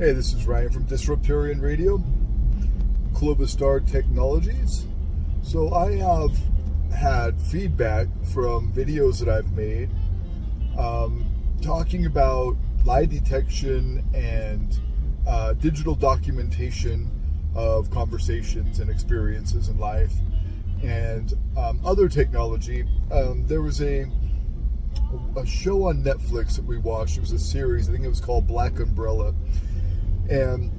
Hey, this is Ryan from Disruptarian Radio, Clovis Star Technologies. So I have had feedback from videos that I've made talking about lie detection and digital documentation of conversations and experiences in life and other technology. There was a show on Netflix that we watched. It was a series. I think it was called Black Umbrella. And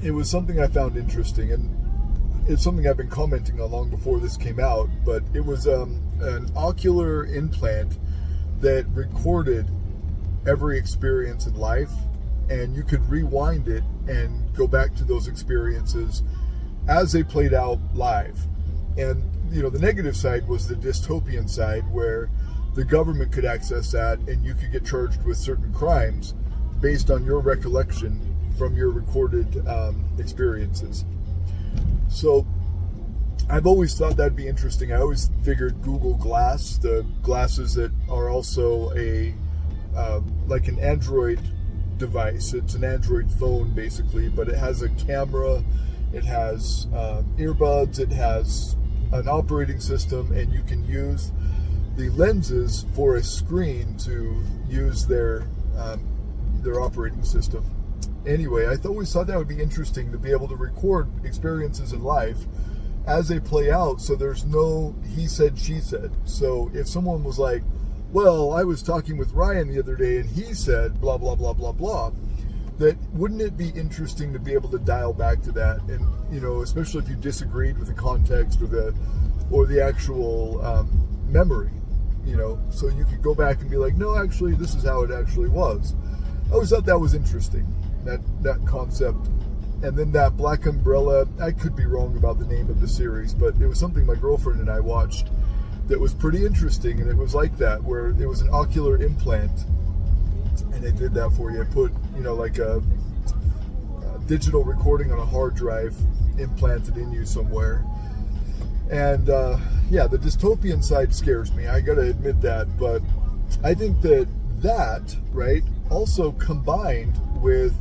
it was something I found interesting, and it's something I've been commenting on long before this came out, but it was an ocular implant that recorded every experience in life, and you could rewind it and go back to those experiences as they played out live. And, you know, the negative side was the dystopian side, where the government could access that and you could get charged with certain crimes based on your recollection from your recorded experiences. So I've always thought that'd be interesting. I always figured Google Glass, the glasses that are also a like an Android device. It's an Android phone basically, but it has a camera, it has earbuds, it has an operating system, and you can use the lenses for a screen to use their operating system. Anyway, I always thought that would be interesting to be able to record experiences in life as they play out, so there's no he said, she said. So if someone was like, well, I was talking with Ryan the other day and he said blah, blah, blah, blah, blah, that wouldn't it be interesting to be able to dial back to that? And, you know, especially if you disagreed with the context or the actual memory, you know, so you could go back and be like, no, actually, this is how it actually was. I always thought that was interesting, that concept. And then that Black Umbrella, I could be wrong about the name of the series, but it was something my girlfriend and I watched that was pretty interesting, and it was like that, where it was an ocular implant, and it did that for you. It put, you know, like a digital recording on a hard drive implanted in you somewhere. And yeah, the dystopian side scares me, I gotta admit that, but I think that, right, also combined with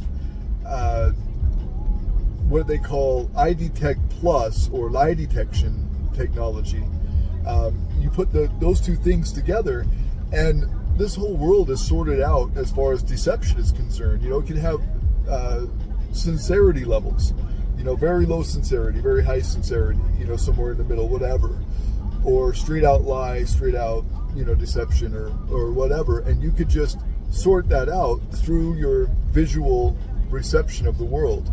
what they call iDetect Plus or lie detection technology. You put those two things together, and this whole world is sorted out as far as deception is concerned. You know, it can have sincerity levels, you know, very low sincerity, very high sincerity, you know, somewhere in the middle, whatever, or straight out lie, straight out, you know, deception or whatever, and you could just sort that out through your visual reception of the world,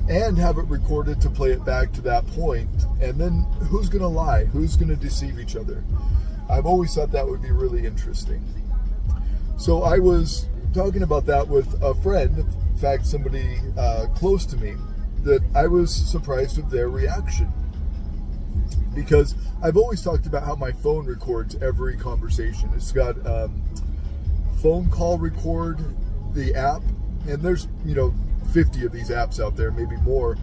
and have it recorded to play it back to that point. And then who's going to lie? Who's going to deceive each other? I've always thought that would be really interesting. So I was talking about that with a friend, in fact, somebody close to me, that I was surprised with their reaction. Because I've always talked about how my phone records every conversation. It's got phone call record, the app, and there's, you know, 50 of these apps out there, maybe more.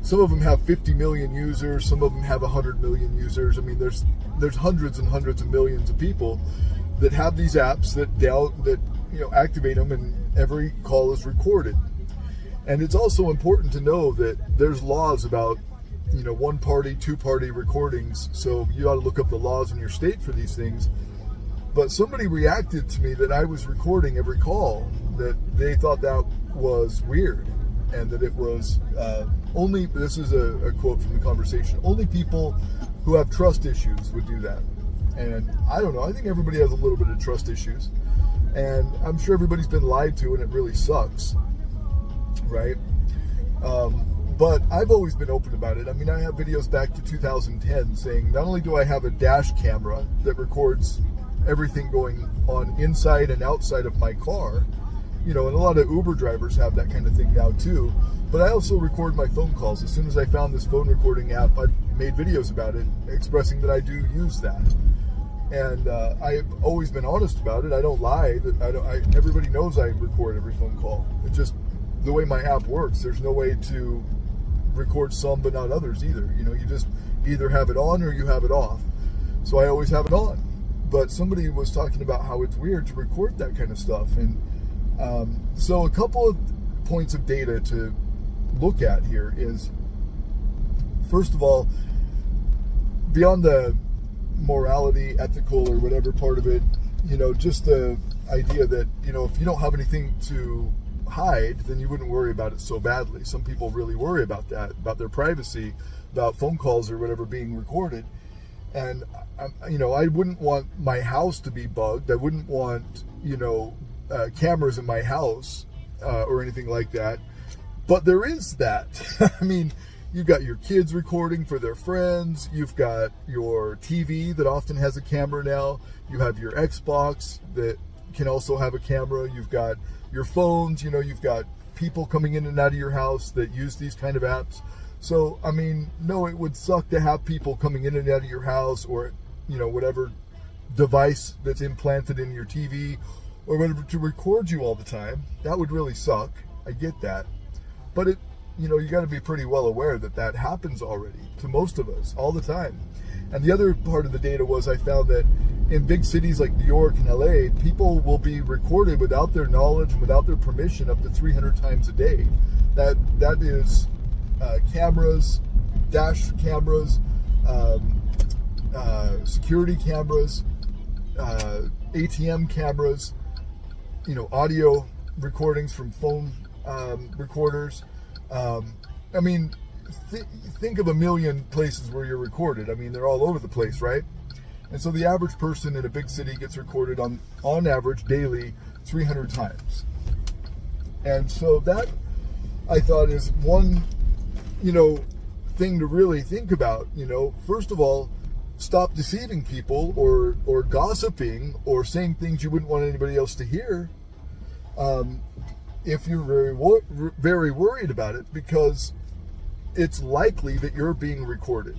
Some of them have 50 million users, some of them have 100 million users. I mean, there's hundreds and hundreds of millions of people that have these apps that you know, activate them, and every call is recorded. And it's also important to know that there's laws about, you know, one party, two party recordings, so you ought to look up the laws in your state for these things. But somebody reacted to me that I was recording every call, that they thought that was weird, and that it was only, this is a quote from the conversation, only people who have trust issues would do that. And I don't know, I think everybody has a little bit of trust issues, and I'm sure everybody's been lied to, and it really sucks, right? But I've always been open about it. I mean, I have videos back to 2010 saying not only do I have a dash camera that records everything going on inside and outside of my car, you know, and a lot of Uber drivers have that kind of thing now too, but I also record my phone calls. As soon as I found this phone recording app, I made videos about it, expressing that I do use that. And I've always been honest about it. I don't lie. Everybody knows I record every phone call. It's just the way my app works. There's no way to record some but not others either. You know, you just either have it on or you have it off. So I always have it on. But somebody was talking about how it's weird to record that kind of stuff, and so a couple of points of data to look at here is, first of all, beyond the morality, ethical, or whatever part of it, just the idea that, if you don't have anything to hide, then you wouldn't worry about it so badly. Some people really worry about that, about their privacy, about phone calls or whatever being recorded. And, I wouldn't want my house to be bugged. I wouldn't want, cameras in my house or anything like that. But there is that. I mean, you've got your kids recording for their friends. You've got your TV that often has a camera now. You have your Xbox that can also have a camera. You've got your phones. You've got people coming in and out of your house that use these kind of apps. So, I mean, no, it would suck to have people coming in and out of your house, or, whatever device that's implanted in your TV or whatever, to record you all the time. That would really suck. I get that. But you got to be pretty well aware that that happens already to most of us all the time. And the other part of the data was, I found that in big cities like New York and LA, people will be recorded without their knowledge and without their permission up to 300 times a day. That is cameras, dash cameras, security cameras, ATM cameras, audio recordings from phone recorders. I mean, think of a million places where you're recorded. I mean, they're all over the place, right? And so the average person in a big city gets recorded on average daily 300 times. And so that, I thought, is one, thing to really think about. First of all, stop deceiving people or gossiping or saying things you wouldn't want anybody else to hear. If you're very worried about it, because it's likely that you're being recorded,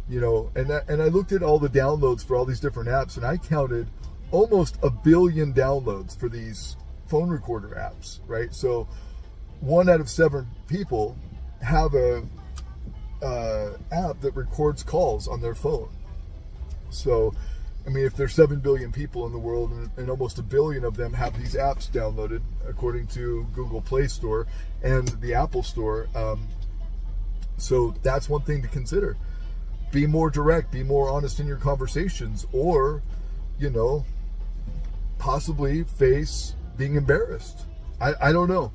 and I looked at all the downloads for all these different apps, and I counted almost 1 billion downloads for these phone recorder apps, right? So 1 out of 7 people have a app that records calls on their phone. So, I mean, if there's 7 billion people in the world, and almost 1 billion of them have these apps downloaded, according to Google Play Store and the Apple Store. So that's one thing to consider. Be more direct, be more honest in your conversations, or, possibly face being embarrassed. I don't know.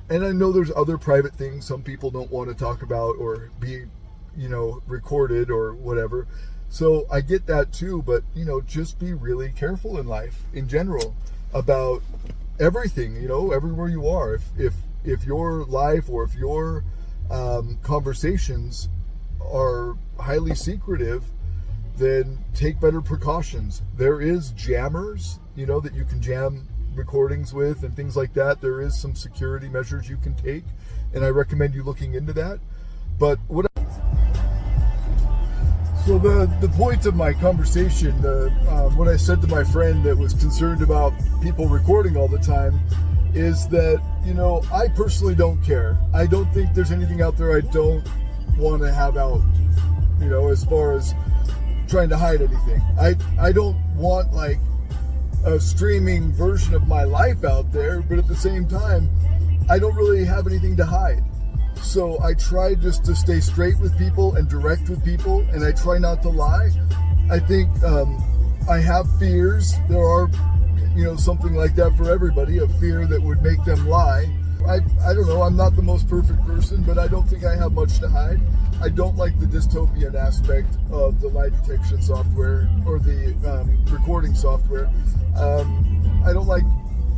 And I know there's other private things some people don't want to talk about or be, recorded or whatever. So I get that too, but, just be really careful in life in general about everything, everywhere you are. If your life or if your conversations are highly secretive, then take better precautions. There is jammers, that you can jam recordings with and things like that. There is some security measures you can take, and I recommend you looking into that. But so the point of my conversation, what I said to my friend that was concerned about people recording all the time, is that, I personally don't care. I don't think there's anything out there I don't want to have out, as far as trying to hide anything. I don't want like a streaming version of my life out there, but at the same time, I don't really have anything to hide. So I try just to stay straight with people and direct with people, and I try not to lie. I think I have fears. There are, something like that for everybody, a fear that would make them lie. I don't know, I'm not the most perfect person, but I don't think I have much to hide. I don't like the dystopian aspect of the lie detection software or the recording software. I don't like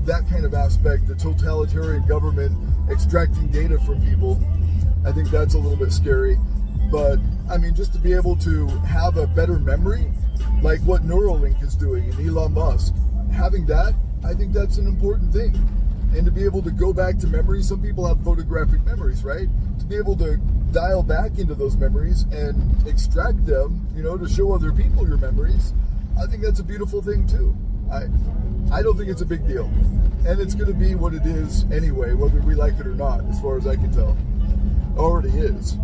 that kind of aspect, the totalitarian government extracting data from people. I think that's a little bit scary. But, I mean, just to be able to have a better memory, like what Neuralink is doing and Elon Musk, having that, I think that's an important thing. And to be able to go back to memories, some people have photographic memories, right? To be able to dial back into those memories and extract them, to show other people your memories, I think that's a beautiful thing too. I don't think it's a big deal. And it's going to be what it is anyway, whether we like it or not, as far as I can tell. It already is.